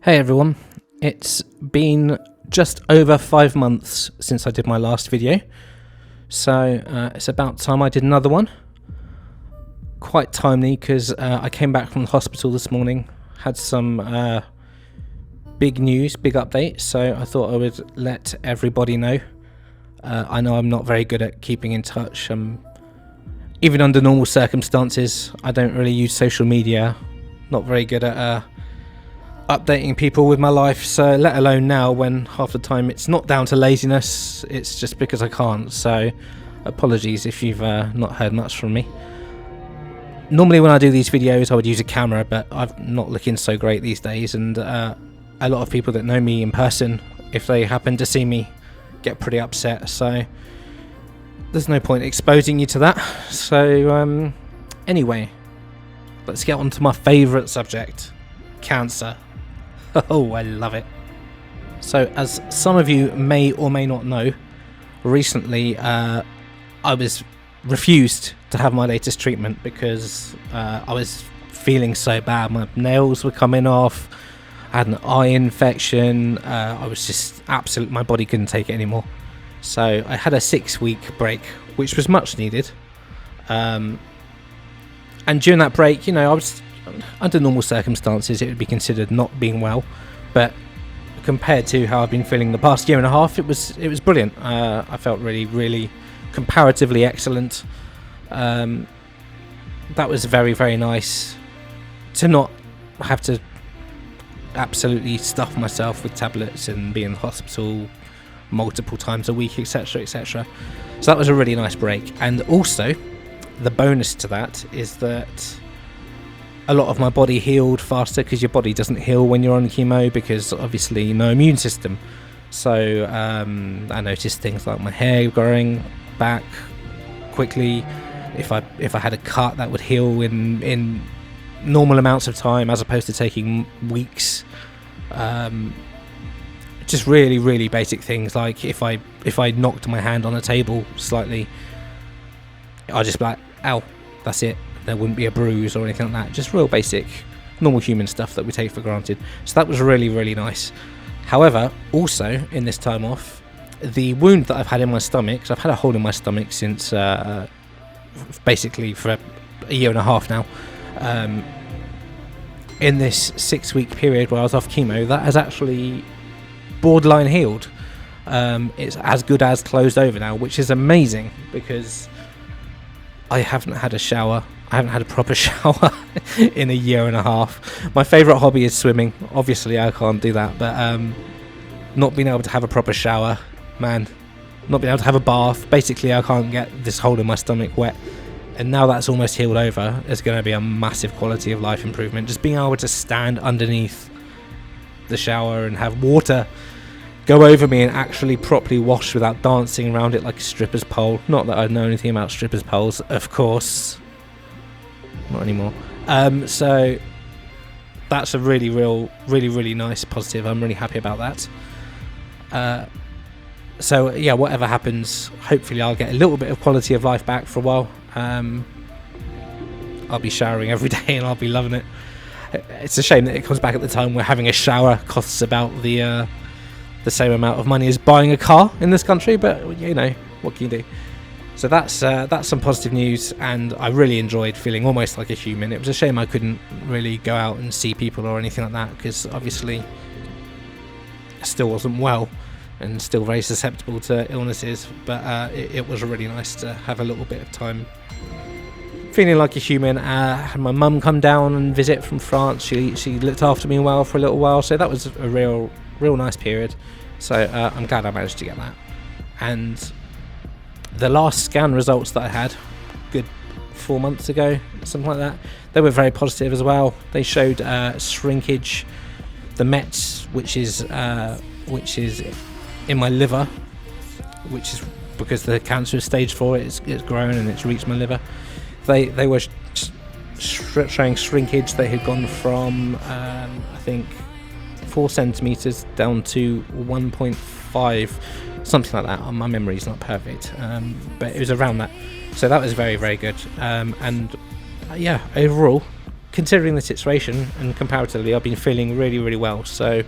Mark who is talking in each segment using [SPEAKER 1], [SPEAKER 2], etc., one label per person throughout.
[SPEAKER 1] Hey everyone, it's been just over 5 months since I did my last video, so it's about time I did another one. Quite timely because I came back from the hospital this morning, had some big news, big update, so I thought I would let everybody know. I know I'm not very good at keeping in touch. Even under normal circumstances, I don't really use social media, not very good at updating people with my life, so let alone now when half the time it's not down to laziness, it's just because I can't. So apologies if you've not heard much from me. Normally when I do these videos I would use a camera, but I'm not looking so great these days, and a lot of people that know me in person, if they happen to see me, get pretty upset, so there's no point exposing you to that. So anyway, let's get on to my favourite subject, cancer. Oh, I love it. So, as some of you may or may not know, recently I was refused to have my latest treatment because I was feeling so bad. My nails were coming off, I had an eye infection, I was just my body couldn't take it anymore. So I had a 6-week break, which was much needed. And during that break, I was under normal circumstances it would be considered not being well, but compared to how I've been feeling the past year and a half, it was brilliant. I felt really comparatively excellent. That was very, very nice to not have to absolutely stuff myself with tablets and be in the hospital multiple times a week, etc. So that was a really nice break. And also the bonus to that is that a lot of my body healed faster, because your body doesn't heal when you're on chemo because obviously no immune system. So I noticed things like my hair growing back quickly. If I had a cut, that would heal in normal amounts of time as opposed to taking weeks. Just really basic things, like if I knocked my hand on a table slightly, I'd just be like, ow, that's it. There wouldn't be a bruise or anything like that. Just real basic, normal human stuff that we take for granted. So that was really nice. However, also in this time off, the wound that I've had in my stomach, because I've had a hole in my stomach since basically for a year and a half now. In this 6-week period where I was off chemo, that has actually borderline healed. It's as good as closed over now, which is amazing because I haven't had a shower. I haven't had a proper shower in a year and a half. My favourite hobby is swimming. Obviously I can't do that, but not being able to have a proper shower, man, not being able to have a bath, basically I can't get this hole in my stomach wet. And now that's almost healed over, there's going to be a massive quality of life improvement. Just being able to stand underneath the shower and have water go over me and actually properly wash without dancing around it like a stripper's pole. Not that I know anything about stripper's poles, of course. Not anymore. So that's a really nice positive. I'm really happy about that. So yeah, whatever happens, hopefully I'll get a little bit of quality of life back for a while. I'll be showering every day and I'll be loving it. It's a shame that it comes back at the time where having a shower costs about the same amount of money as buying a car in this country, but what can you do? So that's some positive news, and I really enjoyed feeling almost like a human. It was a shame I couldn't really go out and see people or anything like that, because obviously I still wasn't well and still very susceptible to illnesses, but it was really nice to have a little bit of time feeling like a human. Had my mum come down and visit from France. She looked after me well for a little while, so that was a real nice period. So I'm glad I managed to get that. And the last scan results that I had, good 4 months ago, something like that, they were very positive as well. They showed shrinkage, the METs, which is in my liver, which is because the cancer is stage 4. It's grown and it's reached my liver. They were showing shrinkage. They had gone from I think 4 centimeters down to 1.5, something like that. My memory's not perfect, but it was around that. So that was very good. And yeah, overall considering the situation and comparatively, I've been feeling really, really well. So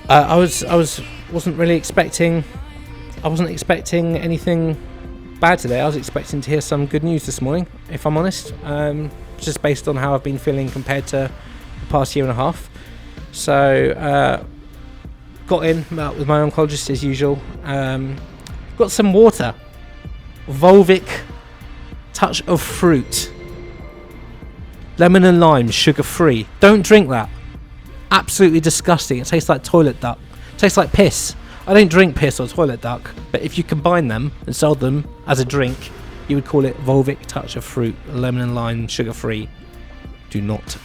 [SPEAKER 1] I wasn't expecting anything bad today. I was expecting to hear some good news this morning, if I'm honest, just based on how I've been feeling compared to the past year and a half. So got in, met up with my oncologist as usual, got some water, Volvic touch of fruit, lemon and lime, sugar free. Don't drink that. Absolutely disgusting. It tastes like toilet duck. It tastes like piss. I don't drink piss or toilet duck, but if you combine them and sell them as a drink, you would call it Volvic touch of fruit, lemon and lime, sugar free. Do not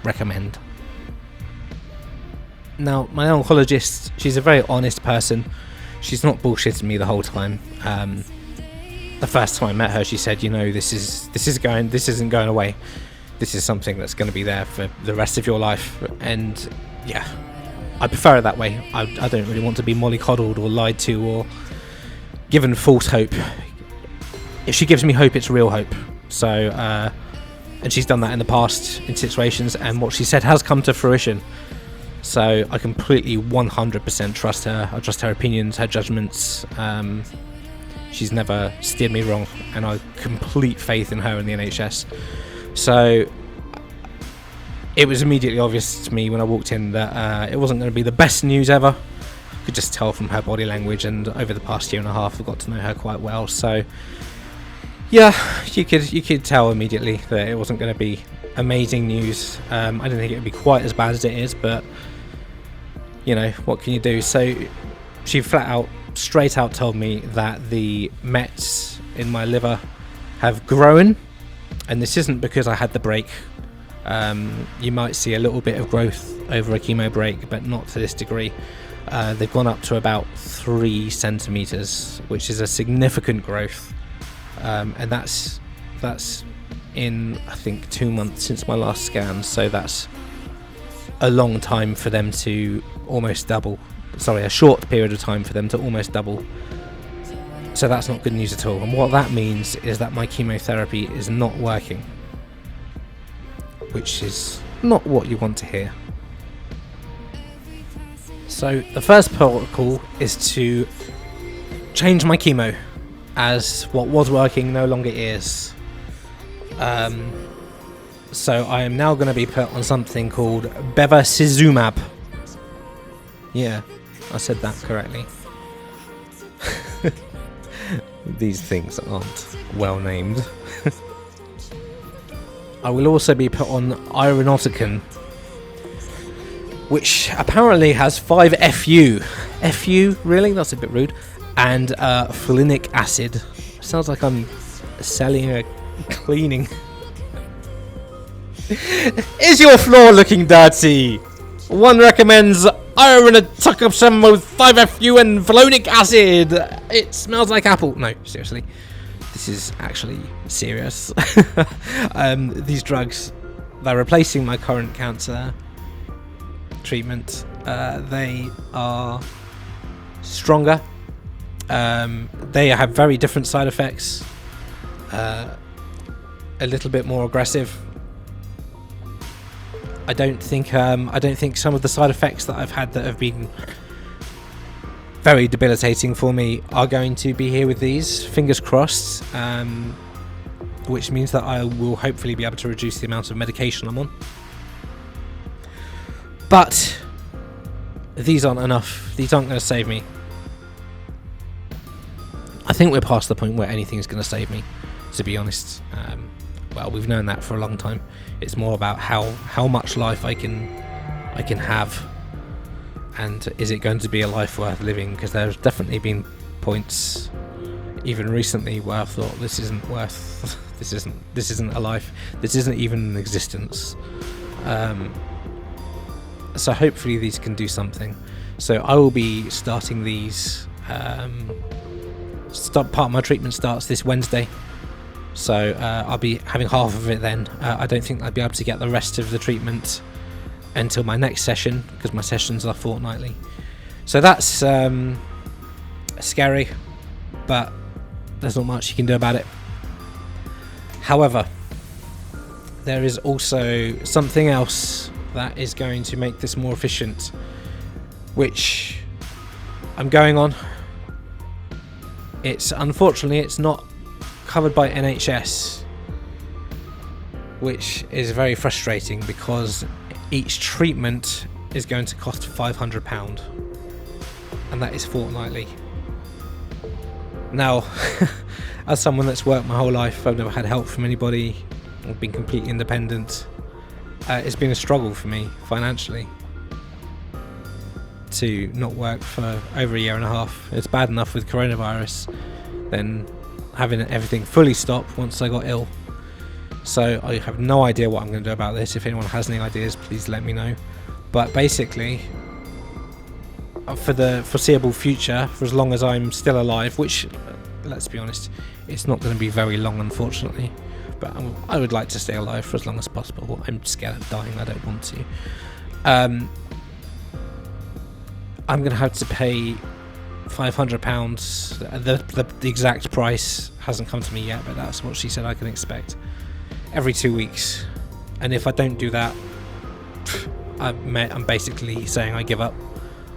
[SPEAKER 1] recommend. Now, my oncologist, she's a very honest person. She's not bullshitting me the whole time. The first time I met her, she said, you know, this isn't going away. This is something that's going to be there for the rest of your life. And yeah, I prefer it that way. I don't really want to be mollycoddled or lied to or given false hope. If she gives me hope, it's real hope. So, and she's done that in the past in situations, and what she said has come to fruition. So I completely 100% trust her. I trust her opinions, her judgments. She's never steered me wrong, and I have complete faith in her and the NHS. So it was immediately obvious to me when I walked in that it wasn't going to be the best news ever. I could just tell from her body language, and over the past year and a half I got to know her quite well. So yeah, you could tell immediately that it wasn't going to be amazing news. I didn't think it would be quite as bad as it is, but you know, what can you do? So she straight out told me that the mets in my liver have grown, and this isn't because I had the break. You might see a little bit of growth over a chemo break, but not to this degree. They've gone up to about 3 centimeters, which is a significant growth, and that's in, I think, 2 months since my last scan. So that's a long time for them to almost double. Sorry, a short period of time for them to almost double. So that's not good news at all. And what that means is that my chemotherapy is not working, which is not what you want to hear. So the first protocol is to change my chemo, as what was working no longer is. So I am now going to be put on something called bevacizumab. Yeah, I said that correctly. These things aren't well named. I will also be put on irinotecan, which apparently has 5-FU. FU? Really? That's a bit rude. And folinic acid. Sounds like I'm selling a cleaning. Is your floor looking dirty? One recommends irinotecan with 5-FU and folinic acid. It smells like apple. No, seriously. This is actually serious. These drugs, they're replacing my current cancer treatment. They are stronger. They have very different side effects. A little bit more aggressive. I don't think some of the side effects that I've had that have been very debilitating for me are going to be here with these. Fingers crossed. Which means that I will hopefully be able to reduce the amount of medication I'm on. But these aren't enough. These aren't going to save me. I think we're past the point where anything's going to save me, to be honest. Well, we've known that for a long time. It's more about how much life I can have, and is it going to be a life worth living? Because there's definitely been points, even recently, where I thought this isn't a life. This isn't even an existence. So hopefully these can do something. So I will be starting these. Part of my treatment starts this Wednesday. So I'll be having half of it then. I don't think I'll be able to get the rest of the treatment until my next session, because my sessions are fortnightly. So that's scary, but there's not much you can do about it. However, there is also something else that is going to make this more efficient, which I'm going on. Unfortunately it's not covered by NHS, which is very frustrating because each treatment is going to cost £500, and that is fortnightly. Now, as someone that's worked my whole life, I've never had help from anybody. I've been completely independent. It's been a struggle for me financially to not work for over a year and a half. It's bad enough with coronavirus, then having everything fully stop once I got ill. So I have no idea what I'm going to do about this. If anyone has any ideas, please let me know. But basically, for the foreseeable future, for as long as I'm still alive, which, let's be honest, it's not going to be very long, unfortunately, but I would like to stay alive for as long as possible. I'm scared of dying. I don't want to. I'm going to have to pay £500. The exact price hasn't come to me yet, but that's what she said I can expect every 2 weeks. And if I don't do that, I'm basically saying I give up.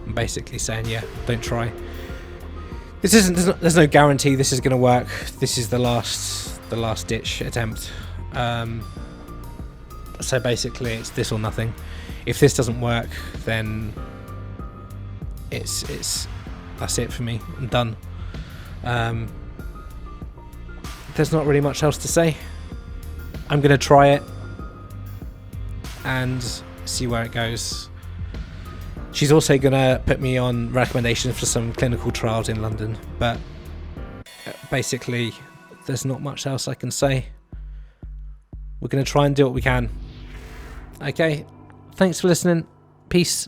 [SPEAKER 1] I'm basically saying, yeah, don't try. There's no guarantee this is going to work. This is the last ditch attempt. So basically it's this or nothing. If this doesn't work, then that's it for me. I'm done. There's not really much else to say. I'm going to try it and see where it goes. She's also going to put me on recommendations for some clinical trials in London, but basically there's not much else I can say. We're going to try and do what we can. Okay, thanks for listening. Peace.